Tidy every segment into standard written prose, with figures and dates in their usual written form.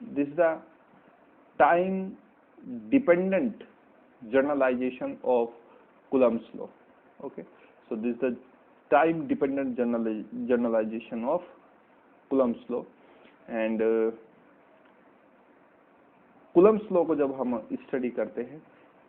this is the time dependent generalization of Coulomb's law. Okay, so this is the time dependent generalization of Coulomb's law. And Coulomb's law को जब हम study करते हैं,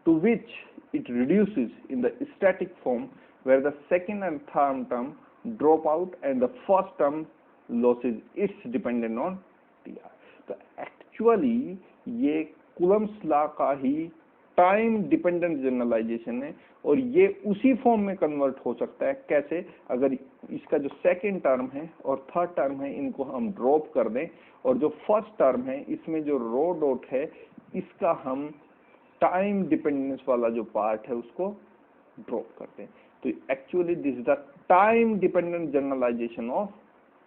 to which it reduces in the static form where the second and third term drop out and the first term losses its dependent on TR. तो actually ये Coulomb's law का ही time dependent generalisation है, और ये उसी form में convert हो सकता है। कैसे? अगर इसका जो सेकंड टर्म है और थर्ड टर्म है इनको हम ड्रॉप कर दें, और जो फर्स्ट टर्म है इसमें जो रो डॉट है इसका हम टाइम डिपेंडेंस वाला जो पार्ट है उसको ड्रॉप करते हैं। तो actually this is the time dependent generalization of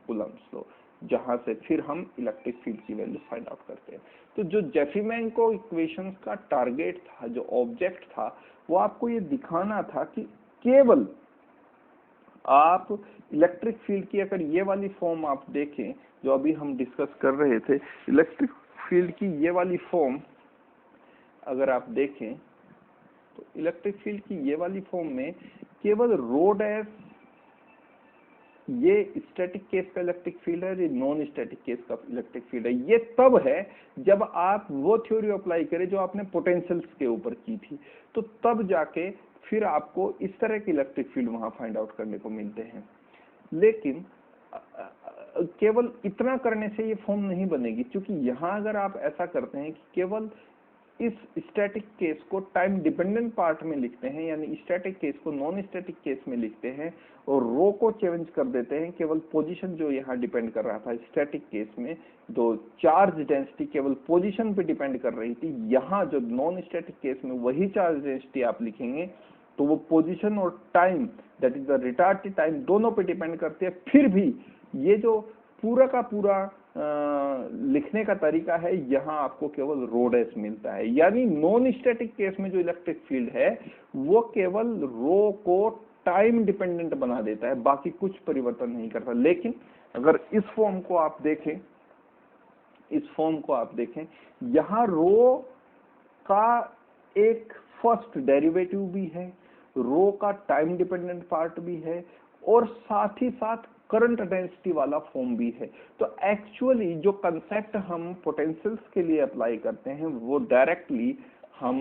Coulomb's law, जहां से फिर हम इलेक्ट्रिक फील्ड की वैल्यू फाइंड आउट करते हैं। तो जो जेफीमैनको इक्वेशंस का टारगेट था, जो ऑब्जेक्ट था, वो आपको ये दिखाना था कि केवल आप इलेक्ट्रिक फील्ड की अगर ये वाली फॉर्म आप देखें जो अभी हम डिस्कस कर रहे थे, इलेक्ट्रिक फील्ड की ये वाली फॉर्म अगर आप देखें तो इलेक्ट्रिक फील्ड की ये वाली फॉर्म में केवल रो डैश ये स्टैटिक केस का इलेक्ट्रिक फील्ड है, ये नॉन स्टैटिक केस का इलेक्ट्रिक फील्ड है। ये तब है जब आप वो थ्योरी अप्लाई करें जो आपने पोटेंशियल्स के ऊपर की थी, तो तब जाके फिर आपको इस तरह के इलेक्ट्रिक फील्ड वहां फाइंड आउट करने को मिलते हैं। लेकिन केवल इतना करने से ये फॉर्म नहीं बनेगी, क्योंकि यहाँ अगर आप ऐसा करते हैं कि केवल इस स्टैटिक केस को टाइम डिपेंडेंट पार्ट में लिखते हैं, यानी स्टैटिक केस को नॉन स्टैटिक केस में लिखते हैं, और रो को चेंज कर देते हैं, केवल पोजीशन जो यहाँ डिपेंड कर रहा था स्टैटिक केस में, जो चार्ज डेंसिटी केवल पोजीशन पे डिपेंड कर रही थी, यहाँ जो नॉन स्टैटिक केस में वही चार्ज डेंसिटी आप लिखेंगे तो वो पोजीशन और time, that is the retarded time, दोनों पे डिपेंड करती है। फिर भी ये जो पूरा का पूरा लिखने का तरीका है, यहाँ आपको केवल रो डैश मिलता है। यानी नॉन स्टैटिक केस में जो इलेक्ट्रिक फील्ड है वो केवल रो को टाइम डिपेंडेंट बना देता है, बाकी कुछ परिवर्तन नहीं करता। लेकिन अगर इस फॉर्म को आप देखें, इस फॉर्म को आप देखें, यहाँ रो का एक फर्स्ट डेरिवेटिव भी है, रो का टाइम डिपेंडेंट पार्ट भी है, और साथ ही साथ करंट डेंसिटी वाला फॉर्म भी है। तो एक्चुअली जो कंसेप्ट हम पोटेंशियल्स के लिए अप्लाई करते हैं वो डायरेक्टली हम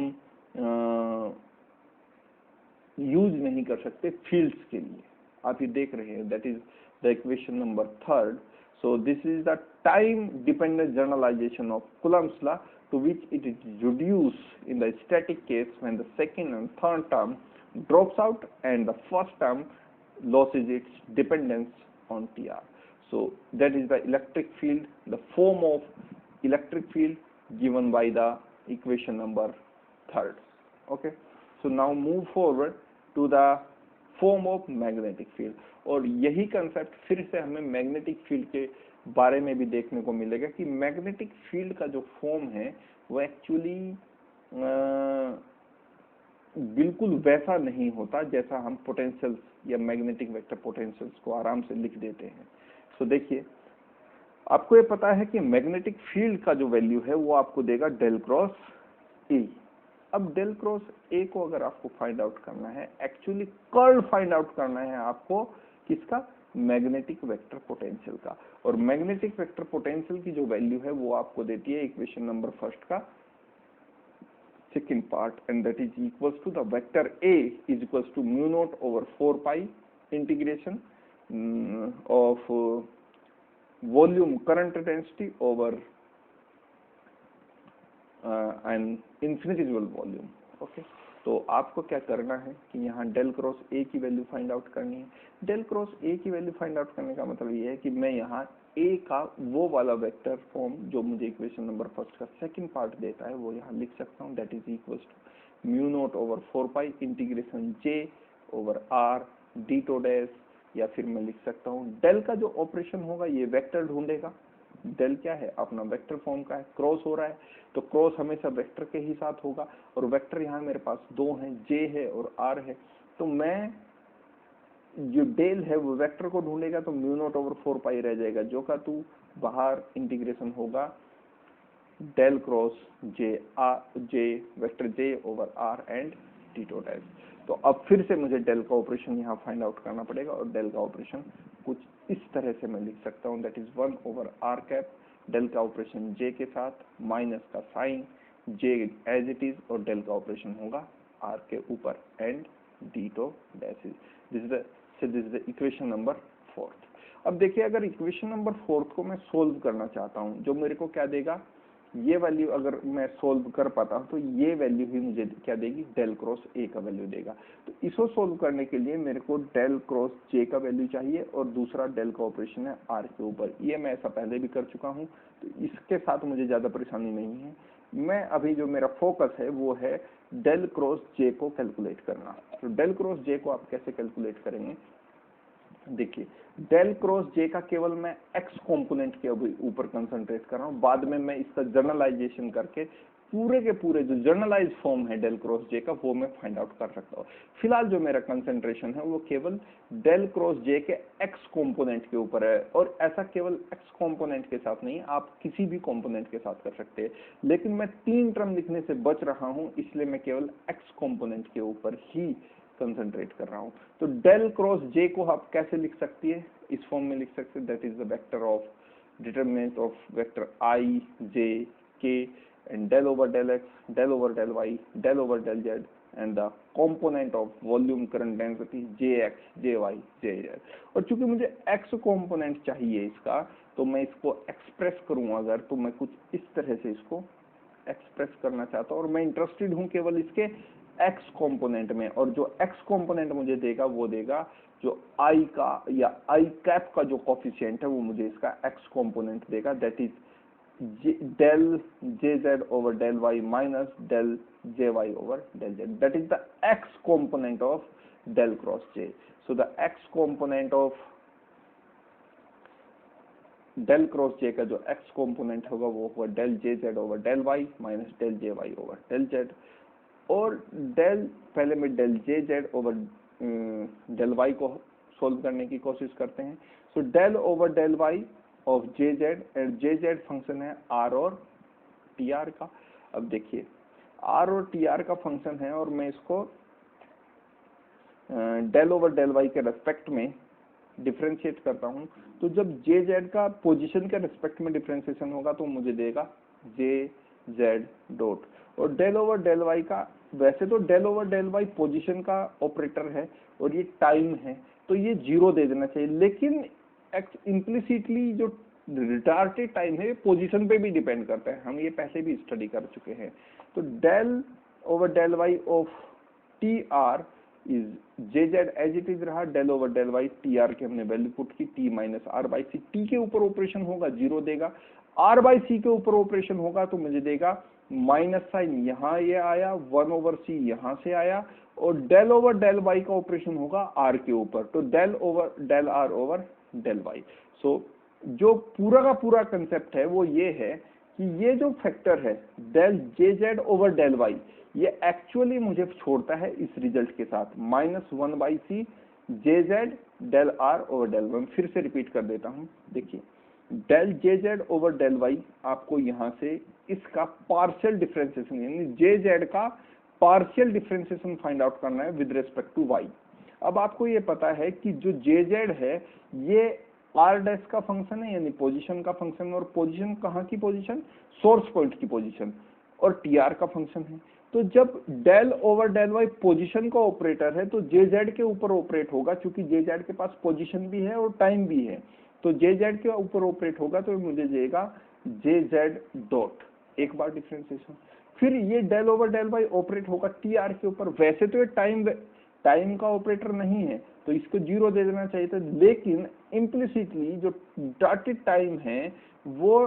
यूज नहीं कर सकते फील्ड्स के लिए। आप ये देख रहे हैं, that is the equation number 3rd। So this is the time dependent generalization of Coulomb's law, to which it is reduced in the static case when the second and third term drops out and the first term loses its dependence on TR. So that is the electric field, the form of electric field given by the equation number 3rd. Okay, so now move forward to the form of magnetic field. और यही concept फिर से हमें magnetic field के बारे में भी देखने को मिलेगा कि मैग्नेटिक फील्ड का जो फॉर्म है वो एक्चुअली बिल्कुल वैसा नहीं होता जैसा हम पोटेंशियल्स या मैग्नेटिक वेक्टर पोटेंशियल्स को आराम से लिख देते हैं। सो देखिए, आपको ये पता है कि मैग्नेटिक फील्ड का जो वैल्यू है वो आपको देगा डेल क्रॉस ए। अब डेल क्रॉस ए को अगर आपको फाइंड आउट करना है, एक्चुअली कर्ल फाइंड आउट करना है आपको किसका? मैग्नेटिक वेक्टर पोटेंशियल का। और मैग्नेटिक वेक्टर पोटेंशियल की जो वैल्यू है वो आपको देती है इक्वेशन नंबर 1st का second part, and that is equals to the vector A is equals to mu naught over 4 pi integration of volume current density over an infinitesimal volume. Okay, तो आपको क्या करना है कि यहाँ डेल क्रॉस ए की value find out करनी है। डेल क्रॉस ए की वैल्यू फाइंड आउट करने का मतलब ये है कि मैं यहाँ ए का वो वाला वेक्टर फॉर्म जो मुझे इक्वेशन नंबर 1st का सेकंड पार्ट देता है वो यहाँ लिख सकता हूँ, that is equals to mu naught over 4 pi integration J over R D tau dash, या फिर मैं लिख सकता हूँ डेल का जो ऑपरेशन होगा ये वेक्टर ढूंढेगा। डेल क्या है? अपना वेक्टर फॉर्म का है, क्रॉस हो रहा है तो क्रॉस हमेशा वेक्टर के ही साथ होगा, और वेक्टर यहाँ मेरे पास 2 हैं, जे है और आर है। तो मैं जो डेल है वो वेक्टर को ढूंढेगा तो म्यू नॉट ओवर 4 पाई रह जाएगा, जो का तू बाहर इंटीग्रेशन होगा del cross J vector J over R and T dot S. तो अब फिर से मुझे डेल का ऑपरेशन यहाँ फाइंड आउट करना पड़ेगा, और डेल का ऑपरेशन कुछ इस तरह से मैं लिख सकता हूँ, that is 1 over R cap, del का ऑपरेशन जे के साथ माइनस का sign J as it is, और डेल का ऑपरेशन होगा आर के ऊपर and D tau dash is this is the equation number 4। अब देखिए, अगर इक्वेशन नंबर 4 को मैं सोल्व करना चाहता हूँ, जो मेरे को क्या देगा, ये वैल्यू अगर मैं सोल्व कर पाता हूँ तो ये वैल्यू ही मुझे क्या देगी, डेल क्रॉस ए का वैल्यू देगा। तो इसको सोल्व करने के लिए मेरे को डेल क्रॉस जे का वैल्यू चाहिए, और दूसरा डेल का ऑपरेशन है आर के ऊपर। ये मैं ऐसा पहले भी कर चुका हूँ, तो इसके साथ मुझे ज्यादा परेशानी नहीं है। मैं अभी जो मेरा फोकस है वो है डेल क्रॉस जे को कैलकुलेट करना। तो डेल क्रॉस जे को आप कैसे कैलकुलेट करेंगे, देखिए, डेल क्रॉस जे का केवल मैं एक्स कंपोनेंट के ऊपर कंसंट्रेट कर रहा हूँ, बाद में मैं इसका जर्नलाइजेशन करके पूरे के पूरे जो जर्नलाइज फॉर्म है डेल क्रॉस जे का वो मैं फाइंड आउट कर सकता हूँ। फिलहाल जो मेरा कंसंट्रेशन है वो केवल डेल क्रॉस जे के एक्स कंपोनेंट के ऊपर है, और ऐसा केवल एक्स कंपोनेंट के साथ नहीं, आप किसी भी कंपोनेंट के साथ कर सकते हैं, लेकिन मैं 3 टर्म लिखने से बच रहा हूँ, इसलिए मैं केवल एक्स कंपोनेंट के ऊपर ही कंसंट्रेट कर रहा हूं। तो डेल क्रॉस जे को आप कैसे लिख सकती है, इस फॉर्म में लिख सकते हैं, that is the vector of determinant of vector I J K and del over del X, del over del Y, del over del Z and the component of volume current density J X J Y J Z. और चूंकि मुझे x component चाहिए इसका, तो मैं इसको express करूं अगर, तो मैं कुछ इस तरह से इसको एक्सप्रेस करना चाहता हूं, और मैं इंटरेस्टेड हूं केवल इसके एक्स कंपोनेंट में, और जो एक्स कंपोनेंट मुझे देगा वो देगा जो आई का या आई कैप का जो कोफिशिएंट है वो मुझे इसका एक्स कंपोनेंट देगा, that is del J Z over del Y minus del J Y over del Z, that is the X component of del cross J. So the X component of del cross J का जो X component होगा वो होगा del J Z over del Y minus del J Y over del Z, और del पहले में del J Z over del Y को solve करने की कोशिश करते हैं। So del over del Y of J Z, and J Z function है आर और टी आर का। अब देखिए, आर और टी आर का फंक्शन है, और मैं इसको डेल ओवर डेल वाई के रेस्पेक्ट में डिफरेंशिएट करता हूं, तो जब जे जेड का पोजीशन के रेस्पेक्ट में डिफरेंशिएशन होगा तो मुझे देगा जे जेड डॉट, और डेल ओवर डेल वाई का, वैसे तो del over del Y position का ऑपरेटर है और ये टाइम है, तो ये 0 दे देना चाहिए, लेकिन इम्प्लिसिटली जो रिटार्डेड टाइम है पोजीशन पे भी डिपेंड करता है, हम ये पहले भी स्टडी कर चुके हैं। तो del over del Y of T R is J Z as it is रहा, del over del Y T R की हमने वैल्यू पुट की, T minus R by C, T के ऊपर ऑपरेशन होगा 0 देगा, आर बाई सी के ऊपर ऑपरेशन होगा तो मुझे देगा माइनस साइन, यहाँ ये आया 1 ओवर सी यहाँ से आया, और डेल ओवर डेल वाई का ऑपरेशन होगा आर के ऊपर, तो del over del R over del Y. So जो पूरा का पूरा कंसेप्ट है वो ये है कि ये जो फैक्टर है del J Z over del Y, ये एक्चुअली मुझे छोड़ता है इस रिजल्ट के साथ -1 by C J Z del R over del Y. फिर से रिपीट कर देता हूं, देखिए, del J Z over del Y आपको यहां से इसका पार्शियल डिफरेंशिएशन यानी जे जेड का पार्शियल डिफरेंशिएशन फाइंड आउट करना है विद रेस्पेक्ट टू वाई। अब आपको ये पता है कि जो जे जेड है ये आर डैश का फंक्शन है, यानी पोजीशन का फंक्शन, और पोजीशन कहाँ की पोजीशन, सोर्स पॉइंट की पोजीशन, और टी आर का फंक्शन है। तो जब del over del Y position का ऑपरेटर है तो जे जेड के ऊपर ऑपरेट होगा, क्योंकि जे जेड के पास पोजीशन भी है और टाइम भी है, तो जे जेड के ऊपर ऑपरेट होगा तो मुझे देगा जे जेड डॉट, एक बार डिफरेंशिएशन, फिर ये del over del Y operate होगा टी आर के ऊपर। वैसे तो ये टाइम का ऑपरेटर नहीं है तो इसको 0 दे देना चाहिए था, लेकिन इम्प्लिसिटली जो डॉटेड टाइम है वो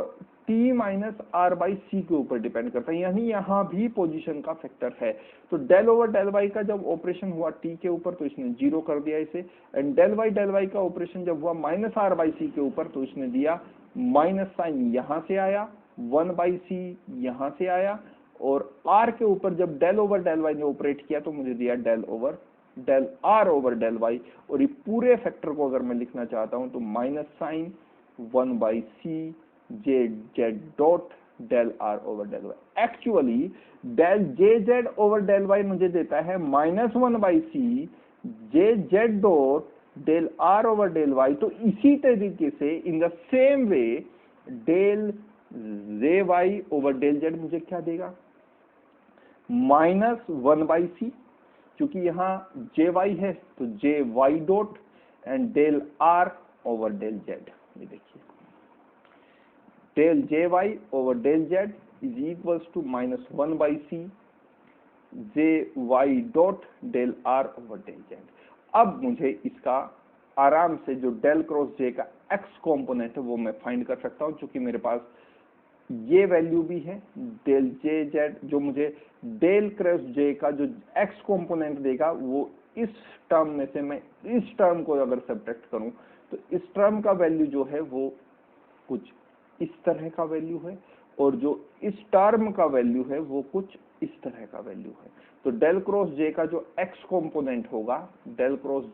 t माइनस आर बाई सी के ऊपर डिपेंड करता है, यानी यहाँ भी पोजीशन का फैक्टर है। तो डेल ओवर डेल वाई का जब ऑपरेशन हुआ t के ऊपर तो इसने 0 कर दिया इसे, एंड डेल वाई का ऑपरेशन जब हुआ माइनस आर बाई सी के ऊपर तो इसने दिया माइनस साइन, यहाँ से आया 1 बाई सी यहाँ से आया, और r के ऊपर जब डेल ओवर डेल वाई ने ऑपरेट किया तो मुझे दिया del over del R over del Y. और ये पूरे फैक्टर को अगर मैं लिखना चाहता हूं तो minus sign 1 by C J Z dot del R over del Y. Actually del J Z over del Y मुझे देता है -1/c J Z dot del R over del Y. तो इसी तरीके से in the same way del J Y over del Z मुझे क्या देगा, -1/c, क्योंकि यहाँ जे वाई है तो J Y dot and del R over del Z. ये देखिए del J Y over del Z is equals to -1/c J Y dot del R over del Z. अब मुझे इसका आराम से जो डेल क्रॉस जे का एक्स कॉम्पोनेंट है वो मैं फाइंड कर सकता हूं, क्योंकि मेरे पास ये वैल्यू भी है डेल जे जेड, जो मुझे डेल क्रॉस जे का जो एक्स कॉम्पोनेंट देगा वो इस टर्म में से मैं इस टर्म को अगर सब्ट्रैक्ट करूं तो इस टर्म का वैल्यू जो है वो कुछ इस तरह का वैल्यू है, और जो इस टर्म का वैल्यू है वो कुछ इस तरह का वैल्यू है। तो डेल क्रॉस जे का जो एक्स कॉम्पोनेंट होगा, डेल क्रॉस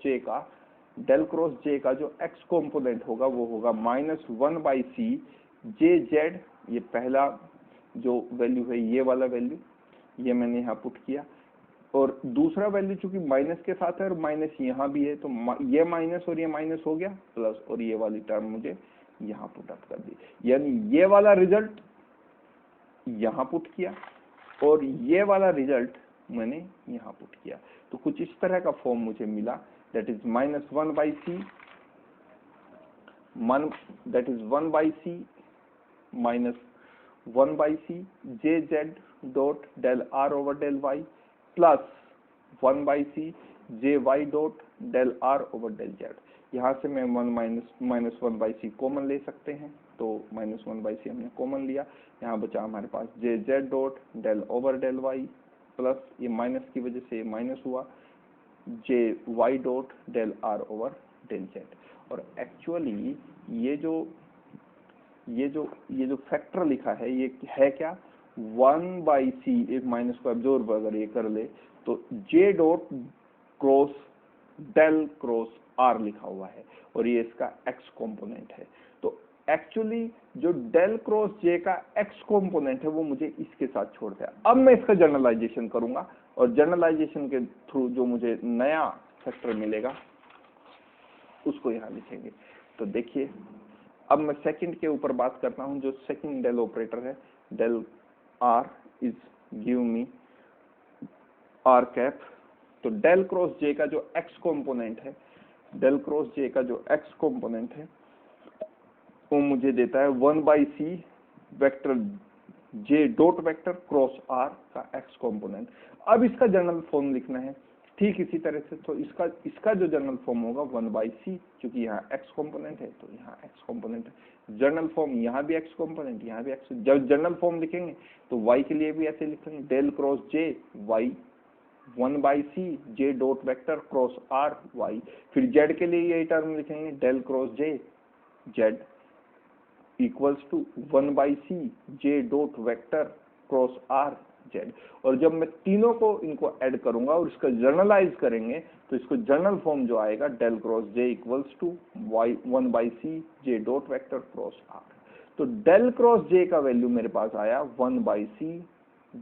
जे का जो एक्स कॉम्पोनेंट होगा वो होगा -1/c जे जेड। ये पहला जो वैल्यू है ये वाला वैल्यू, ये मैंने यहाँ पुट किया, और दूसरा वैल्यू चूंकि माइनस के साथ है और माइनस यहाँ भी है तो ये माइनस और ये माइनस हो गया प्लस, और ये वाली टर्म मुझे यहाँ पुट अप कर दी, यानी ये वाला रिजल्ट यहाँ पुट किया और ये वाला रिजल्ट मैंने यहाँ पुट किया। तो कुछ इस तरह का फॉर्म मुझे मिला, that is -1/c -1/c J Z dot del R over del Y plus 1/c J Y dot del R over del Z. यहाँ से मैं -1/c कॉमन ले सकते हैं, तो -1/c हमने कॉमन लिया, यहाँ बचा हमारे पास J Z dot del over del Y plus ये माइनस की वजह से माइनस हुआ J Y dot del R over del Z. और एक्चुअली ये जो फैक्टर लिखा है ये है क्या, 1/c, एक माइनस को एब्जॉर्ब अगर ये कर ले तो J dot cross del cross R लिखा हुआ है और ये इसका एक्स कॉम्पोनेंट है। तो एक्चुअली जो डेल क्रॉस जे का एक्स कॉम्पोनेंट है वो मुझे इसके साथ छोड़ता है। अब मैं इसका जनरलाइजेशन करूंगा और जनरलाइजेशन के थ्रू जो मुझे नया फैक्टर मिलेगा उसको यहाँ लिखेंगे। तो देखिए अब मैं सेकंड के ऊपर बात करता हूं, जो सेकंड डेल ऑपरेटर है, del R is give me R cap. तो डेल क्रॉस जे का जो एक्स कॉम्पोनेंट है, डेल क्रॉस जे का जो एक्स कॉम्पोनेंट है वो मुझे देता है 1/c vector J dot vector cross R का एक्स कॉम्पोनेंट। अब इसका जनरल फॉर्म लिखना है ठीक इसी तरह से, तो इसका जो जनरल फॉर्म होगा 1/c, क्योंकि यहाँ एक्स कॉम्पोनेंट है तो यहाँ एक्स कॉम्पोनेंट है। जनरल फॉर्म यहाँ भी एक्स कॉम्पोनेंट, यहाँ भी एक्स। जब जनरल फॉर्म लिखेंगे तो y के लिए भी ऐसे लिखेंगे, del cross J Y 1/c J dot vector cross R Y. फिर z के लिए यही टर्म लिखेंगे, del cross J Z equals to 1/c J dot vector cross R Z. और जब मैं तीनों को इनको ऐड करूंगा और इसका जर्नलाइज करेंगे तो इसको जनरल फॉर्म जो आएगा del cross J equals to 1/c J dot vector cross R. तो डेल क्रॉस जे का वैल्यू मेरे पास आया 1/c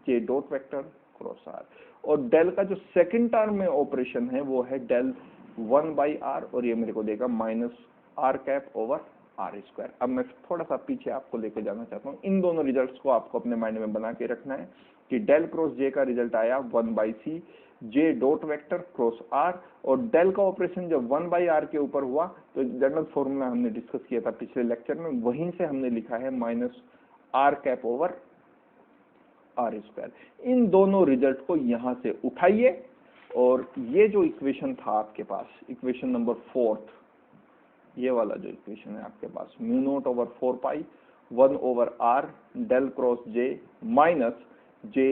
J dot vector cross R, और डेल का जो सेकंड टर्म में ऑपरेशन है वो है डेल 1/r, और ये मेरे को देगा -r cap over R square. अब मैं थोड़ा सा पीछे आपको लेके जाना चाहता हूँ, इन दोनों रिजल्ट्स को आपको अपने माइंड में बना के रखना है कि डेल क्रॉस जे का रिजल्ट आया 1/c J dot vector cross R, और डेल का ऑपरेशन जब 1/r के ऊपर हुआ तो जनरल फॉर्मूला हमने डिस्कस किया था पिछले लेक्चर में, वहीं से हमने लिखा है -r cap over R square. इन दोनों रिजल्ट को यहां से उठाइए और ये जो इक्वेशन था आपके पास, इक्वेशन नंबर 4, ये वाला जो इक्वेशन है आपके पास, μ0/4 1/r del cross J minus J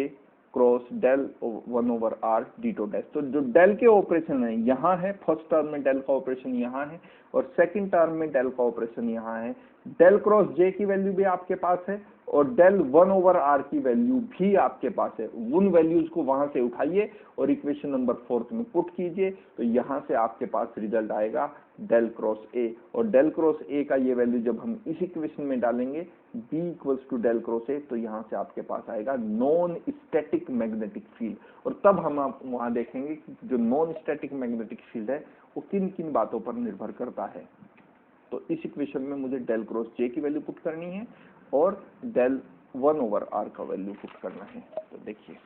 cross del 1/r d2 dash. तो जो डेल के ऑपरेशन है यहाँ है, फर्स्ट टर्म में डेल का ऑपरेशन यहाँ है और सेकंड टर्म में डेल का ऑपरेशन यहाँ है। डेल क्रॉस जे की वैल्यू भी आपके पास है और डेल 1/r की वैल्यू भी आपके पास है, उन वैल्यूज को वहां से उठाइए और इक्वेशन नंबर 4 में पुट कीजिए, तो यहां से आपके पास रिजल्ट आएगा डेल क्रॉस ए, और डेल क्रॉस ए का ये वैल्यू जब हम इस इक्वेशन में डालेंगे B equals to del cross A, तो यहां से आपके पास आएगा नॉन स्टैटिक मैग्नेटिक फील्ड। और तब हम वहां देखेंगे कि जो नॉन स्टैटिक मैग्नेटिक फील्ड है वो किन किन बातों पर निर्भर करता है। तो इस इक्वेशन में मुझे डेल क्रॉस जे की वैल्यू पुट करनी है और डेल 1/r का वैल्यू पुट करना है। तो देखिए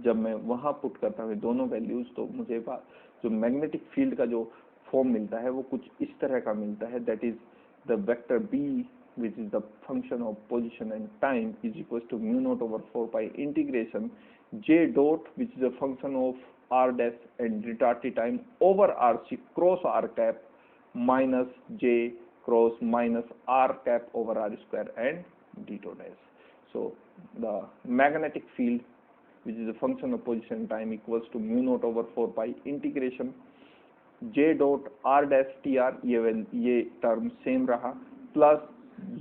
जब मैं वहां पुट करता हूँ दोनों वैल्यूज, तो मुझे जो मैग्नेटिक फील्ड का जो फॉर्म मिलता है वो कुछ इस तरह का मिलता है, that is the vector B which is the function of position and time is equals to mu naught over 4 pi integration j dot which is a function of r dash and retarded time over rc cross r cap minus j cross minus r cap over r square and d dot dash. So the magnetic field which is a function of position and time equals to mu naught over 4 pi integration j dot r dash tr, ये term same रहा, plus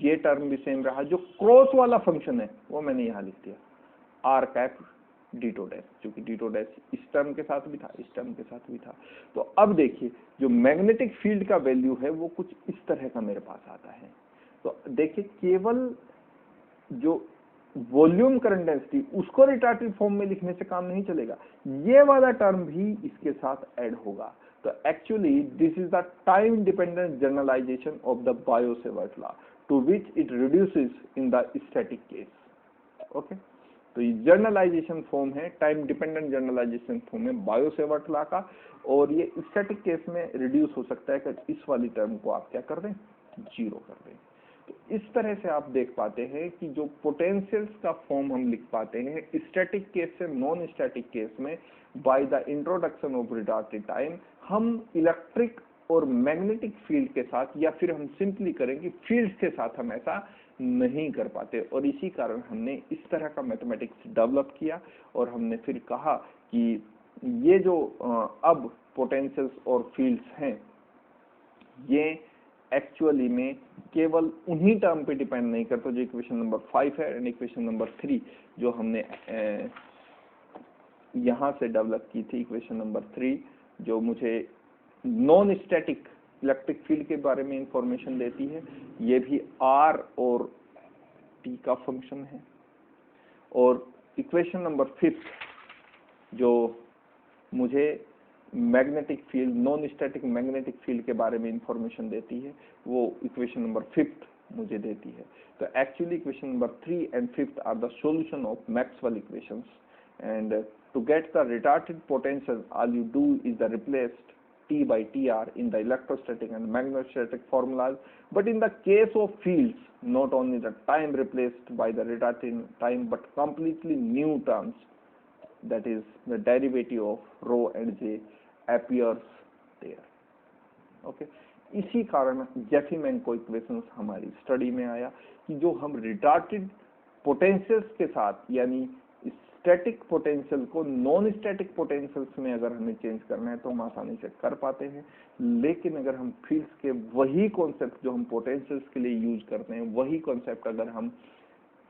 ये term भी same रहा, जो cross वाला function है वो मैंने यहाँ लिख दिया आर कैप डीटो डैश, क्योंकि डीटो डैश इस टर्म के साथ भी था, इस टर्म के साथ भी था। तो अब देखिए जो मैग्नेटिक फील्ड का वैल्यू है वो कुछ इस तरह का मेरे पास आता है। तो देखिए केवल जो वॉल्यूम करंट डेंसिटी उसको रिटार्टिव फॉर्म में लिखने से काम नहीं चलेगा, ये वाला टर्म भी इसके साथ ऐड होगा। तो actually this is the time dependent generalization of the Biot Savart law to which it reduces in the static case. Okay, तो ये जनरलाइजेशन फॉर्म है, टाइम डिपेंडेंट जनरलाइजेशन फॉर्म है बायो-सेवर्ट लॉ का, और ये स्टैटिक केस में रिड्यूस हो सकता है कि इस वाली टर्म को आप क्या कर दें, जीरो कर दें। तो इस तरह से आप देख पाते हैं कि जो पोटेंशियल्स का फॉर्म हम लिख पाते हैं स्टैटिक केस से नॉन स्टैटिक केस में by the introduction of retarded time, हम इलेक्ट्रिक और मैग्नेटिक फील्ड के साथ, या फिर हम सिंपली करें कि फील्ड के साथ हम ऐसा नहीं कर पाते, और इसी कारण हमने इस तरह का मैथमेटिक्स डेवलप किया। और हमने फिर कहा कि ये जो अब पोटेंशियल्स और फील्ड्स हैं ये एक्चुअली में केवल उन्हीं टर्म पे डिपेंड नहीं करता जो इक्वेशन नंबर 5 है, एंड इक्वेशन नंबर 3 जो हमने यहां से डेवलप की थी, इक्वेशन नंबर 3 जो मुझे नॉन स्टैटिक इलेक्ट्रिक फील्ड के बारे में इंफॉर्मेशन देती है, ये भी आर और टी का फंक्शन है। और इक्वेशन नंबर 5 जो मुझे magnetic field, non static magnetic field के बारे में इंफॉर्मेशन देती है, वो इक्वेशन नंबर 5 मुझे देती है। तो actually equation number 3 and 5 are the solution of Maxwell equations, and to get the retarded potential all you do is the replaced T by TR in the electrostatic and magnetostatic formulas, but in the case of fields not only the time replaced by the retarded time but completely new terms, that is the derivative of rho and j appears there. Okay, इसी कारण जेफीमैन को equations हमारी study में आया कि जो हम retarded potentials के साथ, यानी स्टैटिक पोटेंशियल को नॉन स्टैटिक पोटेंशियल्स में अगर हमें चेंज करना है तो हम आसानी से कर पाते हैं, लेकिन अगर हम फील्ड्स के वही कॉन्सेप्ट जो हम पोटेंशियल्स के लिए यूज करते हैं वही कॉन्सेप्ट अगर हम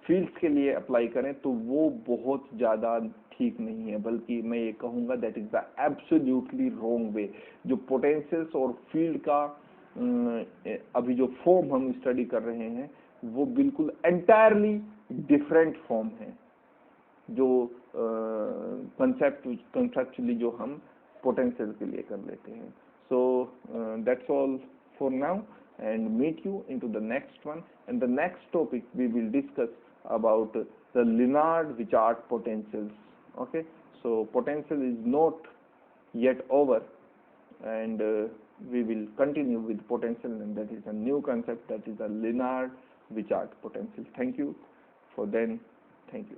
फील्ड्स के लिए अप्लाई करें तो वो बहुत ज्यादा ठीक नहीं है, बल्कि मैं ये कहूंगा that is the absolutely wrong way. जो पोटेंशियल्स और फील्ड का अभी जो फॉर्म हम स्टडी कर रहे हैं वो बिल्कुल एंटायरली डिफरेंट फॉर्म है, जो कंसेप्चुअली जो हम पोटेंशियल के लिए कर लेते हैं। So that's all for now, and meet you into the next one, and the next topic we will discuss about the Lennard-Wishart potentials. Okay, so potential is not yet over, and we will continue with potential, and that is a new concept, that is the Lennard-Wishart potential. Thank you for then. Thank you.